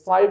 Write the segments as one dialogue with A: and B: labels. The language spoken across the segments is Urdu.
A: 5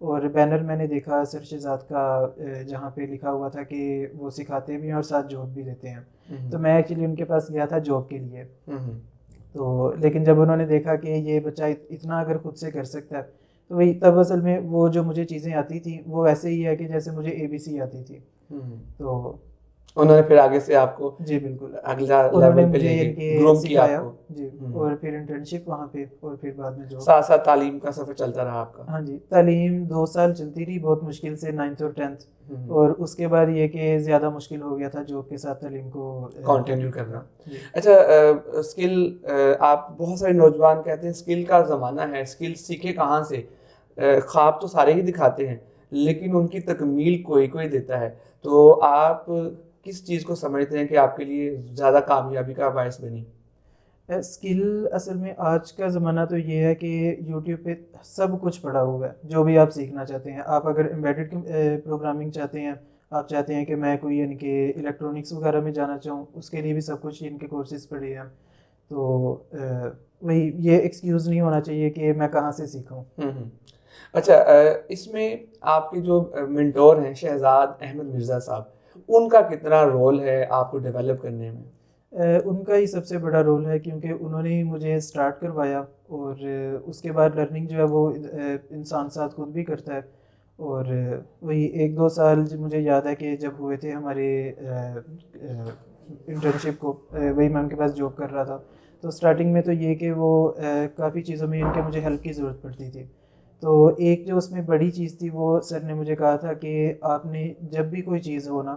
B: اور بینر میں نے دیکھا سر شہزاد کا جہاں پہ لکھا ہوا تھا کہ وہ سکھاتے بھی ہیں اور ساتھ جاب بھی دیتے ہیں. تو میں ایکچولی ان کے پاس گیا تھا جاب کے لیے. تو لیکن جب انہوں نے دیکھا کہ یہ بچہ اتنا اگر خود سے کر سکتا ہے تو وہی تب اصل میں وہ جو مجھے چیزیں آتی تھیں وہ ایسے ہی ہے کہ جیسے مجھے ABC آتی تھی. تو
A: انہوں نے پھر آگے سے آپ کو
B: جی بالکل
A: اگلا
B: انہوں نے
A: لیول پہ
B: مجھے
A: لے
B: ان
A: کے
B: کے
A: گروم کیا آپ
B: سکھایا.
A: کو.
B: جی اور پھر انٹرنشپ وہاں پہ اور پھر بعد میں جو
A: ساتھ ساتھ تعلیم کا سفر چلتا رہا آپ کا.
B: ہاں جی تعلیم 2 سال چلتی رہی بہت مشکل سے 9th اور 10th. اور اس کے بعد یہ کہ زیادہ مشکل ہو گیا تھا جاب کے ساتھ تعلیم کو
A: کنٹینیو کرنا. اچھا اسکل آپ بہت سارے نوجوان کہتے ہیں اسکل کا زمانہ ہے, اسکل سیکھے کہاں سے. خواب تو سارے ہی دکھاتے ہیں لیکن ان کی تکمیل کوئی کوئی دیتا ہے. تو آپ کس چیز کو سمجھتے ہیں کہ آپ کے لیے زیادہ کامیابی کا باعث بنی؟
B: اسکل اصل میں آج کا زمانہ تو یہ ہے کہ یوٹیوب پہ سب کچھ پڑا ہوا ہے جو بھی آپ سیکھنا چاہتے ہیں. آپ اگر ایمبیڈڈ پروگرامنگ چاہتے ہیں, آپ چاہتے ہیں کہ میں کوئی ان کے الیکٹرانکس وغیرہ میں جانا چاہوں, اس کے لیے بھی سب کچھ ان کے کورسز پڑے ہیں. تو وہی یہ ایکسکیوز نہیں ہونا چاہیے کہ میں کہاں سے سیکھوں.
A: اچھا اس میں آپ کے جو منٹور ہیں شہزاد احمد مرزا صاحب, ان کا کتنا رول ہے آپ کو ڈیولپ کرنے میں؟
B: ان کا ہی سب سے بڑا رول ہے کیونکہ انہوں نے ہی مجھے اسٹارٹ کروایا اور اس کے بعد لرننگ جو ہے وہ انسان ساتھ خود بھی کرتا ہے. اور وہی 1-2 سال مجھے یاد ہے کہ جب ہوئے تھے ہمارے انٹرنشپ کو, وہی میں ان کے پاس جاب کر رہا تھا. تو اسٹارٹنگ میں تو یہ کہ وہ کافی چیزوں میں ان کے مجھے ہیلپ کی ضرورت پڑتی تھی. تو ایک جو اس میں بڑی چیز تھی وہ سر نے مجھے کہا تھا کہ آپ نے جب بھی کوئی چیز ہو نا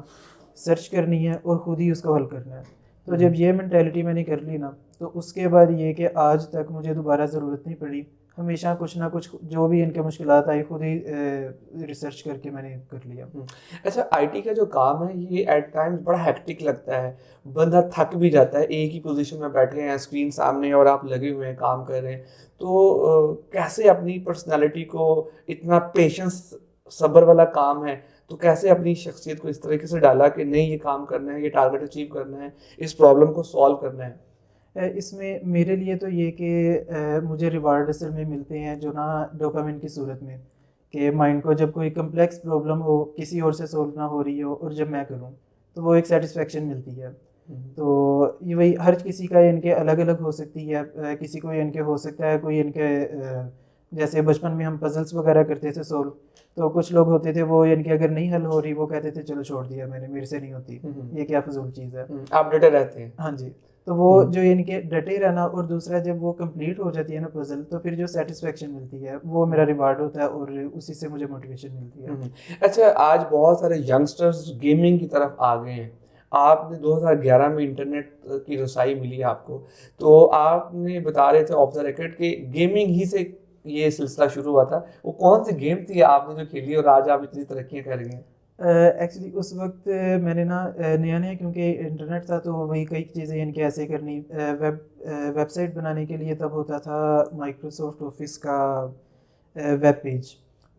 B: سرچ کرنی ہے اور خود ہی اس کو حل کرنا ہے. تو جب یہ مینٹیلٹی میں نے کر لی نا تو اس کے بعد یہ کہ آج تک مجھے دوبارہ ضرورت نہیں پڑی. ہمیشہ کچھ نہ کچھ جو بھی ان کے مشکلات آئی خود ہی ریسرچ کر کے میں نے کر لیا.
A: اچھا IT کا جو کام ہے یہ ایٹ ٹائمز بڑا ہیکٹک لگتا ہے, بندہ تھک بھی جاتا ہے, ایک ہی پوزیشن میں بیٹھے ہیں اسکرین سامنے اور آپ لگے ہوئے ہیں کام کر رہے ہیں. تو کیسے اپنی پرسنالٹی کو, اتنا پیشنس صبر والا کام ہے, تو کیسے اپنی شخصیت کو اس طریقے سے ڈالا کہ نہیں یہ کام کرنا ہے, یہ ٹارگیٹ اچیو کرنا ہے, اس پرابلم کو سالو کرنا ہے؟
B: اس میں میرے لیے تو یہ کہ مجھے ریوارڈ اصل میں ملتے ہیں جو نا ڈوپامن کی صورت میں, کہ مائنڈ کو جب کوئی کمپلیکس پرابلم ہو کسی اور سے سولو نہ ہو رہی ہو اور جب میں کروں تو وہ ایک سیٹسفیکشن ملتی ہے. تو یہ وہی ہر کسی کا ان کے الگ الگ ہو سکتی ہے. کسی کو ان کے ہو سکتا ہے کوئی ان کے جیسے بچپن میں ہم پزلس وغیرہ کرتے تھے سولو, تو کچھ لوگ ہوتے تھے وہ ان کے اگر نہیں حل ہو رہی وہ کہتے تھے چلو چھوڑ دیا میں نے, میرے سے نہیں ہوتی, یہ کیا فضول چیز ہے.
A: آپ ڈٹے رہتے ہیں.
B: ہاں جی. تو وہ جو ان کے ڈٹے رہنا اور دوسرا جب وہ کمپلیٹ ہو جاتی ہے نا پزل تو پھر جو سیٹسفیکشن ملتی ہے وہ میرا ریوارڈ ہوتا ہے اور اسی سے مجھے موٹیویشن ملتی ہے.
A: اچھا آج بہت سارے ینگسٹرز گیمنگ کی طرف آ گئے ہیں. آپ نے 2011 میں انٹرنیٹ کی رسائی ملی آپ کو, تو آپ نے بتا رہے تھے آف دا ریکارڈ کہ گیمنگ ہی سے یہ سلسلہ شروع ہوا تھا. وہ کون سی گیم تھی آپ نے جو کھیلی اور آج آپ اتنی ترقیاں کر گئے ہیں؟
B: ایکچولی اس وقت میں نے نا نیا کیونکہ انٹرنیٹ تھا تو وہی کئی چیزیں ان کے ایسے کرنی, ویب سائٹ بنانے کے لیے تب ہوتا تھا مائکروسافٹ آفس کا ویب پیج,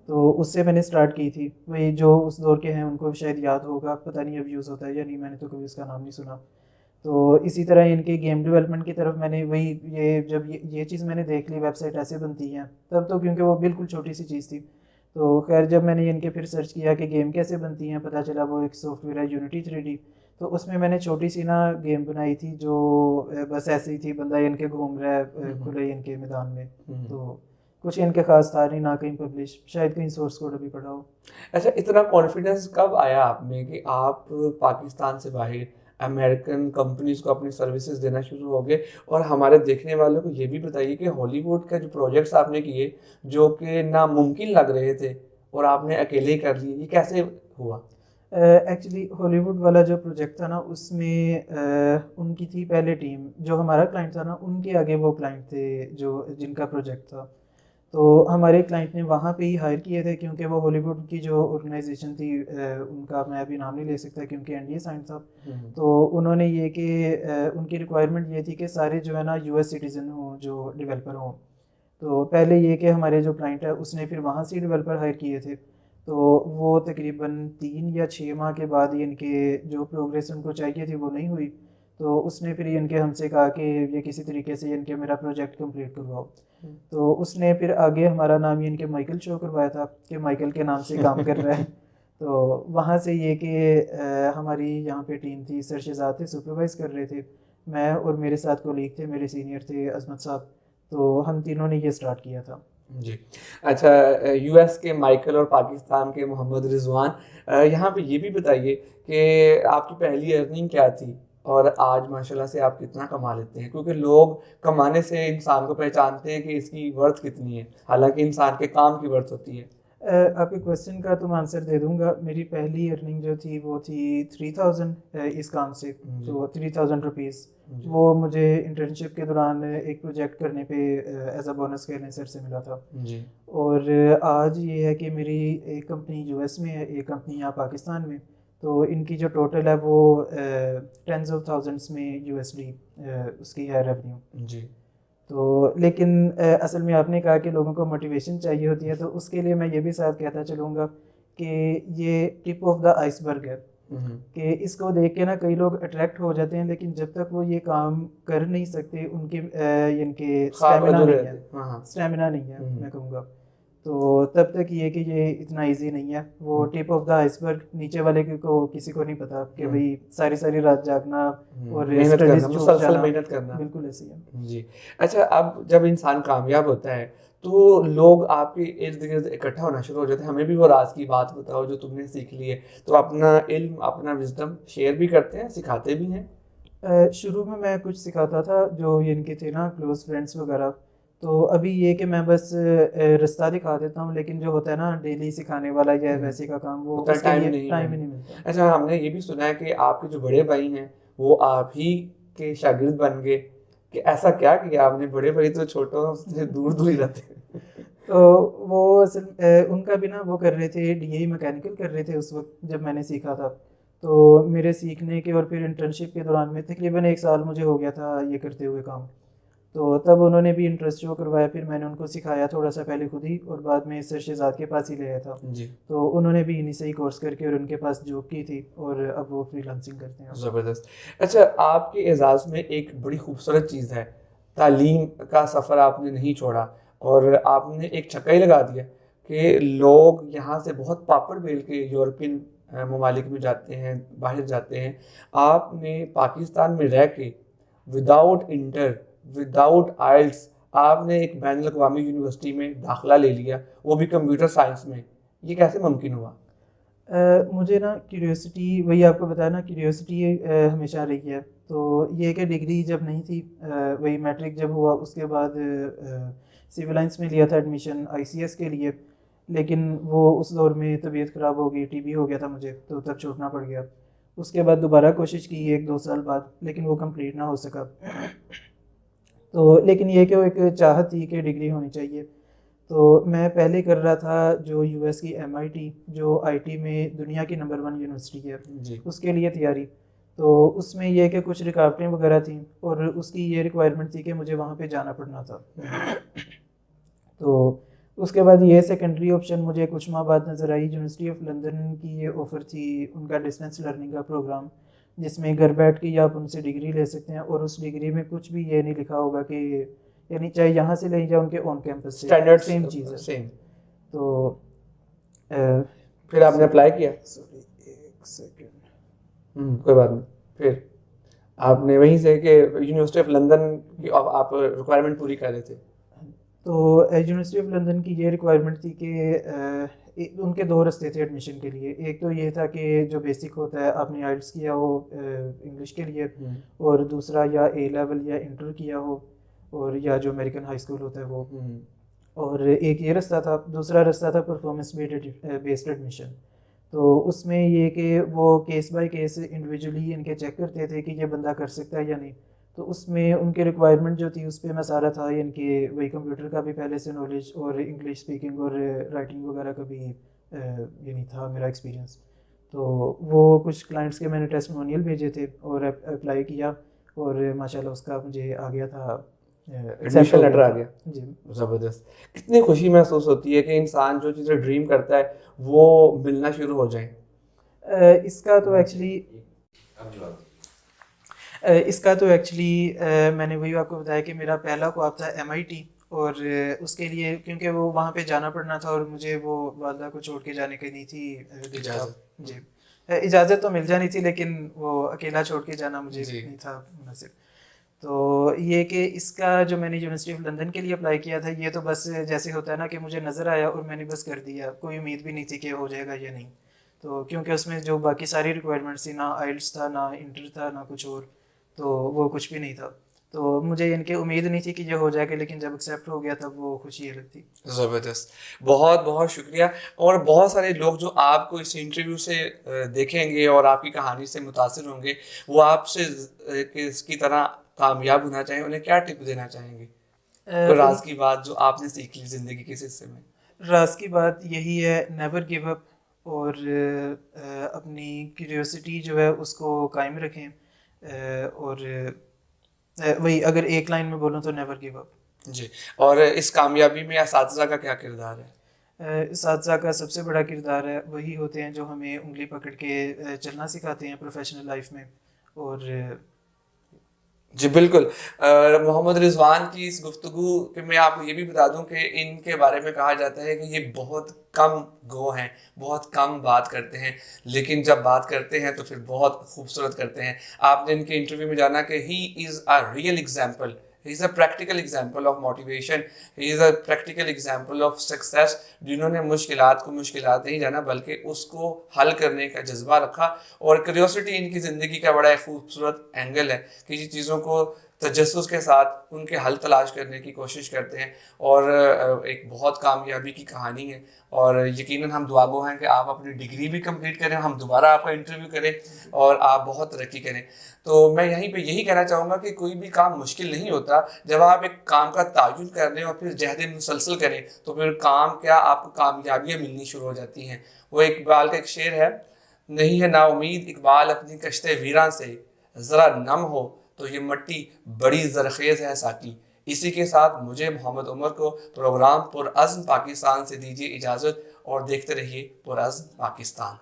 B: تو اس سے میں نے اسٹارٹ کی تھی. وہی جو اس دور کے ہیں ان کو شاید یاد ہوگا, پتہ نہیں اب یوز ہوتا ہے یا نہیں, میں نے تو کبھی اس کا نام نہیں سنا. تو اسی طرح ان کے گیم ڈیولپمنٹ کی طرف میں نے وہی یہ جب یہ چیز میں نے دیکھ لی ویب سائٹ ایسے بنتی ہیں تب تو کیونکہ وہ بالکل چھوٹی سی چیز تھی. تو خیر جب میں نے ان کے پھر سرچ کیا کہ گیم کیسے بنتی ہیں, پتہ چلا وہ ایک سافٹ ویئر ہے یونٹی 3D. تو اس میں میں نے چھوٹی سی نا گیم بنائی تھی جو بس ایسی ہی تھی, بندہ ان کے گھوم رہا ہے کھلے ان کے میدان میں. تو کچھ ان کے خاص تھا نہیں, نہ کہیں پبلش, شاید کہیں سورس کوڈ ابھی پڑھا ہو.
A: اچھا اتنا کانفیڈنس کب آیا آپ میں کہ آپ پاکستان سے باہر امریکن کمپنیز کو اپنی سروسز دینا شروع ہو گئے؟ اور ہمارے دیکھنے والوں کو یہ بھی بتائیے کہ ہالی ووڈ کا جو پروجیکٹس آپ نے کیے جو کہ ناممکن لگ رہے تھے اور آپ نے اکیلے ہی کر لیے, یہ کیسے ہوا؟
B: ایکچولی ہالی ووڈ والا جو پروجیکٹ تھا نا اس میں ان کی تھی پہلے ٹیم, جو ہمارا کلائنٹ تھا نا ان کے آگے وہ کلائنٹ تھے جو جن کا پروجیکٹ تھا. تو ہمارے کلائنٹ نے وہاں پہ ہی ہائر کیے تھے کیونکہ وہ ہالی ووڈ کی جو آرگنائزیشن تھی ان کا میں ابھی نام نہیں لے سکتا کیونکہ NDA سائن تھا. تو انہوں نے یہ کہ ان کی ریکوائرمنٹ یہ تھی کہ سارے جو ہے نا US سٹیزن ہوں جو ڈیولپر ہوں. تو پہلے یہ کہ ہمارے جو کلائنٹ ہے اس نے پھر وہاں سے ڈیولپر ہائر کیے تھے. تو وہ تقریباً 3 یا 6 ماہ کے بعد ہی ان کے جو پروگریس ان کو چاہیے تھی وہ نہیں ہوئی. تو اس نے پھر ان کے ہم سے کہا کہ یہ کسی طریقے سے ان کے میرا پروجیکٹ کمپلیٹ کرواؤ. تو اس نے پھر آگے ہمارا نام ان کے مائیکل شو کروایا تھا کہ مائیکل کے نام سے کام کر رہا ہے. تو وہاں سے یہ کہ ہماری یہاں پہ ٹیم تھی, سر شہزاد تھے سپروائز کر رہے تھے, میں اور میرے ساتھ کولیگ تھے, میرے سینئر تھے عظمت صاحب, تو ہم تینوں نے یہ سٹارٹ کیا تھا.
A: جی اچھا, یو ایس کے مائیکل اور پاکستان کے محمد رضوان, یہاں پہ یہ بھی بتائیے کہ آپ کی پہلی ارننگ کیا تھی اور آج ماشاءاللہ سے آپ کتنا کما لیتے ہیں, کیونکہ لوگ کمانے سے انسان کو پہچانتے ہیں کہ اس کی ورتھ کتنی ہے, حالانکہ انسان کے کام کی ورتھ ہوتی ہے.
B: آپ کے کویسچن کا تو میں آنسر دے دوں گا. میری پہلی ارننگ جو تھی وہ تھی 3000 اس کام سے, تو 3000 روپیز. وہ مجھے انٹرنشپ کے دوران ایک پروجیکٹ کرنے پہ ایز اے بونس کہنے سر سے ملا تھا. اور آج یہ ہے کہ میری ایک کمپنی یو ایس میں ہے, ایک کمپنی یہاں پاکستان میں, تو ان کی جو ٹوٹل ہے وہ ٹینز آف تھاؤزنڈس میں USD اس کی ہے ریونیو.
A: جی
B: تو لیکن اصل میں آپ نے کہا کہ لوگوں کو موٹیویشن چاہیے ہوتی ہے, تو اس کے لیے میں یہ بھی ساتھ کہتا چلوں گا کہ یہ ٹپ آف دا آئس برگ ہے, کہ اس کو دیکھ کے نا کئی لوگ اٹریکٹ ہو جاتے ہیں, لیکن جب تک وہ یہ کام کر نہیں سکتے ان کے اسٹیمنا نہیں ہے میں کہوں گا, تو تب تک یہ کہ یہ اتنا ایزی نہیں ہے. وہ ٹپ آف دا آئس برگ نیچے والے کو کسی کو نہیں پتا کہ بھائی ساری ساری رات جاگنا اور
A: مسلسل محنت کرنا,
B: بالکل ایسے ہی ہے.
A: جی اچھا, اب جب انسان کامیاب ہوتا ہے تو لوگ آپ کے ارد گرد اکٹھا ہونا شروع ہو جاتے ہیں, ہمیں بھی وہ راز کی بات بتاؤ جو تم نے سیکھ لی ہے. تو اپنا علم اپنا وزڈم شیئر بھی کرتے ہیں, سکھاتے بھی ہیں؟
B: شروع میں کچھ سکھاتا تھا جو ان کے تھے نا کلوز فرینڈس وغیرہ, تو ابھی یہ کہ میں بس رستہ دکھا دیتا ہوں, لیکن جو ہوتا ہے نا ڈیلی سکھانے والا یا ویسے کا کام وہ ٹائم ہی نہیں ملتا.
A: اچھا, ہم نے یہ بھی سنا ہے کہ آپ کے جو بڑے بھائی ہیں وہ آپ ہی کے شاگرد بن گئے, کہ ایسا کیا کیا آپ نے؟ بڑے بھائی تو چھوٹوں سے دور دور ہی رہتے ہیں.
B: تو وہ اصل ان کا بھی نا وہ کر رہے تھے, DAE میکینیکل کر رہے تھے اس وقت جب میں نے سیکھا تھا. تو میرے سیکھنے کے اور پھر انٹرنشپ کے دوران میں تقریباً 1 سال مجھے ہو گیا تھا یہ کرتے ہوئے کام. تو تب انہوں نے بھی انٹرسٹ شو کروایا, پھر میں نے ان کو سکھایا تھوڑا سا پہلے خود ہی, اور بعد میں سر شہزاد کے پاس ہی لے آیا تھا. تو انہوں نے بھی انہیں سے ہی کورس کر کے اور ان کے پاس جاب کی تھی, اور اب وہ فری لانسنگ کرتے ہیں.
A: زبردست. اچھا, آپ کے اعزاز میں ایک بڑی خوبصورت چیز ہے, تعلیم کا سفر آپ نے نہیں چھوڑا, اور آپ نے ایک چھکا ہی لگا دیا کہ لوگ یہاں سے بہت پاپڑ بیل کے یورپین ممالک میں جاتے ہیں, باہر جاتے ہیں. آپ نے پاکستان میں رہ کے وداؤٹ انٹر وداؤٹ آئلس آپ نے ایک بین الاقوامی یونیورسٹی میں داخلہ لے لیا, وہ بھی کمپیوٹر سائنس میں. یہ کیسے ممکن ہوا؟
B: مجھے نا کیوریوسٹی, وہی آپ کو بتایا نا, کیوریوسٹی ہمیشہ رہی ہے. تو یہ کہ ڈگری جب نہیں تھی, وہی میٹرک جب ہوا اس کے بعد سول لائنس میں لیا تھا ایڈمیشن ICS کے لیے, لیکن وہ اس دور میں طبیعت خراب ہو گئی, TB ہو گیا تھا مجھے, تو تب چھوڑنا پڑ گیا. اس کے بعد دوبارہ کوشش کی 1-2 سال بعد, لیکن وہ کمپلیٹ نہ ہو سکا. تو لیکن یہ کہ وہ ایک چاہت تھی کہ ڈگری ہونی چاہیے. تو میں پہلے کر رہا تھا جو US کی MIT, جو IT میں دنیا کی نمبر 1 یونیورسٹی ہے, اس کے لیے تیاری. تو اس میں یہ کہ کچھ رکاوٹیں وغیرہ تھیں, اور اس کی یہ ریکوائرمنٹ تھی کہ مجھے وہاں پہ جانا پڑنا تھا. تو اس کے بعد یہ سیکنڈری آپشن مجھے کچھ ماہ بعد نظر آئی. یونیورسٹی آف لندن کی یہ آفر تھی, ان کا ڈسٹینس لرننگ کا پروگرام, جس میں گھر بیٹھ کے آپ ان سے ڈگری لے سکتے ہیں, اور اس ڈگری میں کچھ بھی یہ نہیں لکھا ہوگا کہ یعنی چاہے یہاں سے لیں یا ان کے آن کیمپس سے, سیم چیز ہے, سیم. تو
A: پھر آپ نے اپلائی کیا؟
B: ایک سیکنڈ,
A: کوئی بات نہیں. پھر آپ نے وہیں سے کہ یونیورسٹی آف لندن کی آپ ریکوائرمنٹ پوری کر رہے تھے؟
B: تو یونیورسٹی آف لندن کی یہ ریکوائرمنٹ تھی کہ ان کے 2 رستے تھے ایڈمیشن کے لیے. ایک تو یہ تھا کہ جو بیسک ہوتا ہے آپ نے آئلٹس کیا ہو انگلش کے لیے, اور دوسرا یا A لیول یا انٹر کیا ہو, اور یا جو امریکن ہائی اسکول ہوتا ہے وہ. اور ایک یہ رستہ تھا. دوسرا رستہ تھا پرفارمنس بیسڈ ایڈمیشن. تو اس میں یہ کہ وہ کیس بائی کیس انڈیویجولی ان کے چیک کرتے تھے کہ یہ بندہ کر سکتا ہے یا نہیں. تو اس میں ان کی ریکوائرمنٹ جو تھی اس پہ میں سارا تھا, ان کے وہی کمپیوٹر کا بھی پہلے سے نالج, اور انگلش اسپیکنگ اور رائٹنگ وغیرہ کا بھی یعنی تھا میرا ایکسپیرینس. تو وہ کچھ کلائنٹس کے میں نے ٹیسٹمونیل بھیجے تھے اور اپلائی کیا, اور ماشاءاللہ اس کا مجھے آ گیا تھا,
A: ایڈمیشن لیٹر آ گیا.
B: جی
A: زبردست. کتنی خوشی محسوس ہوتی ہے کہ انسان جو چیزیں ڈریم کرتا ہے وہ ملنا شروع ہو جائیں.
B: اس کا تو ایکچولی اس کا تو ایکچولی میں نے وہی آپ کو بتایا کہ میرا پہلا خواب تھا MIT، اور اس کے لیے کیونکہ وہ وہاں پہ جانا پڑنا تھا، اور مجھے وہ والدہ کو چھوڑ کے جانے کی نہیں تھی
A: اجازت.
B: جی اجازت تو مل جانی تھی، لیکن وہ اکیلا چھوڑ کے جانا مجھے
A: جی.
B: نہیں تھا مناسب. تو یہ کہ اس کا جو میں نے یونیورسٹی آف لندن کے لیے اپلائی کیا تھا، یہ تو بس جیسے ہوتا ہے نا کہ مجھے نظر آیا اور میں نے بس کر دیا، کوئی امید بھی نہیں تھی کہ ہو جائے گا یا نہیں. تو کیونکہ اس میں جو باقی ساری ریکوائرمنٹس تھی، نہ آئلٹس تھا، نہ انٹر تھا، نہ کچھ اور، تو وہ کچھ بھی نہیں تھا. تو مجھے ان کی امید نہیں تھی کہ یہ ہو جائے گا، لیکن جب ایکسیپٹ ہو گیا تب وہ خوشی الگ تھی.
A: زبردست. بہت بہت شکریہ. اور بہت سارے لوگ جو آپ کو اس انٹرویو سے دیکھیں گے اور آپ کی کہانی سے متاثر ہوں گے، وہ آپ سے اس کی طرح کامیاب ہونا چاہیں، انہیں کیا ٹپ دینا چاہیں گے؟ کوئی راز کی بات جو آپ نے سیکھ لی زندگی کے حصے میں.
B: راز کی بات یہی ہے، نیور گیو اپ، اور اپنی کیوریوسٹی جو ہے اس کو قائم رکھیں. اور وہی اگر ایک لائن میں بولوں تو نیور گیو اپ.
A: جی. اور اس کامیابی میں اساتذہ کا کیا کردار ہے؟
B: اساتذہ کا سب سے بڑا کردار ہے، وہی ہوتے ہیں جو ہمیں انگلی پکڑ کے چلنا سکھاتے ہیں پروفیشنل لائف میں. اور
A: جی بالکل. محمد رضوان کی اس گفتگو کہ میں آپ کو یہ بھی بتا دوں کہ ان کے بارے میں کہا جاتا ہے کہ یہ بہت کم گو ہیں، بہت کم بات کرتے ہیں، لیکن جب بات کرتے ہیں تو پھر بہت خوبصورت کرتے ہیں. آپ نے ان کے انٹرویو میں جانا کہ he is a real example, he is a practical example of motivation, he is a practical example of success, جنہوں نے مشکلات کو مشکلات نہیں جانا بلکہ اس کو حل کرنے کا جذبہ رکھا. اور کیوریوسٹی ان کی زندگی کا بڑا ایک خوبصورت اینگل ہے کہ یہ چیزوں کو تجسس کے ساتھ ان کے حل تلاش کرنے کی کوشش کرتے ہیں، اور ایک بہت کامیابی کی کہانی ہے. اور یقیناً ہم دعا گو ہیں کہ آپ اپنی ڈگری بھی کمپلیٹ کریں، ہم دوبارہ آپ کا انٹرویو کریں اور آپ بہت ترقی کریں. تو میں یہیں پہ یہی کہنا چاہوں گا کہ کوئی بھی کام مشکل نہیں ہوتا. جب آپ ایک کام کا تعین کر لیں اور پھر جہد مسلسل کریں تو پھر کام کیا آپ کو کامیابیاں ملنی شروع ہو جاتی ہیں. وہ اقبال کا ایک شعر ہے، نہیں ہے نا امید اقبال اپنی کشتے ویراں سے، ذرا نم ہو تو یہ مٹی بڑی زرخیز ہے ساقی. اسی کے ساتھ مجھے محمد عمر کو پروگرام پرعزم پاکستان سے دیجیے اجازت، اور دیکھتے رہیے پرعزم پاکستان.